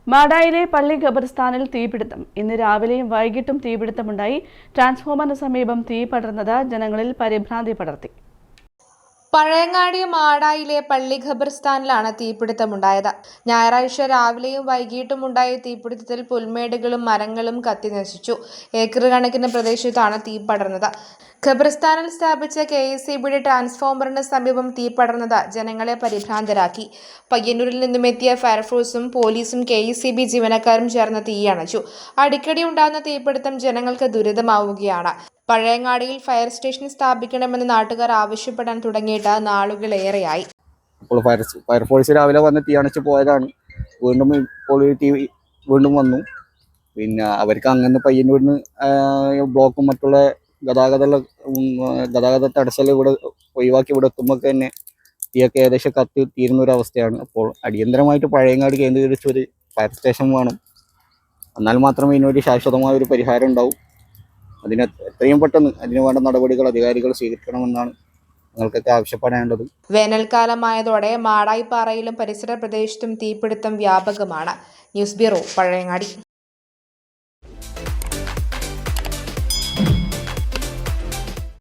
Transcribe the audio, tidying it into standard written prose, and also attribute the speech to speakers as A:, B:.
A: മാടായിലെ പള്ളി ഖബർസ്ഥാനിൽ തീപിടുത്തം. ഇന്ന് രാവിലെയും വൈകിട്ടും തീപിടുത്തമുണ്ടായി. ട്രാൻസ്ഫോമറിന് സമീപം തീ പടർന്നത് ജനങ്ങളിൽ പരിഭ്രാന്തി പടർത്തി.
B: പഴയങ്ങാടി മാടായിലെ പള്ളി ഖബർസ്ഥാനിലാണ് തീപിടുത്തമുണ്ടായത്. ഞായറാഴ്ച രാവിലെയും വൈകിട്ടും ഉണ്ടായ തീപിടുത്തത്തിൽ പുൽമേടുകളും മരങ്ങളും കത്തിനശിച്ചു. ഏക്കർ കണക്കിന് പ്രദേശത്താണ് തീ പടർന്നത്. ഖബർസ്ഥാനിൽ സ്ഥാപിച്ച KSEBയുടെ ട്രാൻസ്ഫോമറിന് സമീപം തീ പടർന്നത് ജനങ്ങളെ പരിഭ്രാന്തരാക്കി. പയ്യന്നൂരിൽ നിന്നുമെത്തിയ ഫയർഫോഴ്സും പോലീസും KSEB ജീവനക്കാരും ചേർന്ന് തീയണച്ചു. അടിക്കടി ഉണ്ടാകുന്ന തീപിടുത്തം ജനങ്ങൾക്ക് ദുരിതമാവുകയാണ്. പഴയങ്ങാടിയിൽ ഫയർ സ്റ്റേഷൻ സ്ഥാപിക്കണമെന്ന് നാട്ടുകാർ ആവശ്യപ്പെടാൻ തുടങ്ങിയിട്ട് നാളുകളേറെയായി.
C: അപ്പോൾ ഫയർഫോഴ്സ് രാവിലെ വന്ന് തീയണച്ച് പോയതാണ്. വീണ്ടും വന്നു. പിന്നെ അവർക്ക് അങ്ങനെ പയ്യന്നൂരിന് ബ്ലോക്കും മറ്റുള്ള ഗതാഗത തടസ്സം ഇവിടെ ഒഴിവാക്കി ഇവിടെ എത്തുമ്പോൾ തന്നെ തീയൊക്കെ ഏകദേശം കത്തി തീരുന്നൊരവസ്ഥയാണ്. അപ്പോൾ അടിയന്തരമായിട്ട് പഴയങ്ങാടി കേന്ദ്രീകരിച്ച് ഒരു ഫയർ സ്റ്റേഷൻ വേണം. എന്നാൽ മാത്രമേ ഇതിനൊരു ശാശ്വതമായ ഒരു പരിഹാരം ഉണ്ടാവും. അതിന് എത്രയും പെട്ടെന്ന് അതിന് വേണ്ട നടപടികൾ അധികാരികൾ സ്വീകരിക്കണമെന്നാണ് ഞങ്ങൾക്കൊക്കെ ആവശ്യപ്പെടേണ്ടത്.
B: വേനൽക്കാലമായതോടെ മാടായിപ്പാറയിലും പരിസര പ്രദേശത്തും തീപിടുത്തം വ്യാപകമാണ്. News bureau, Pazhayangadi.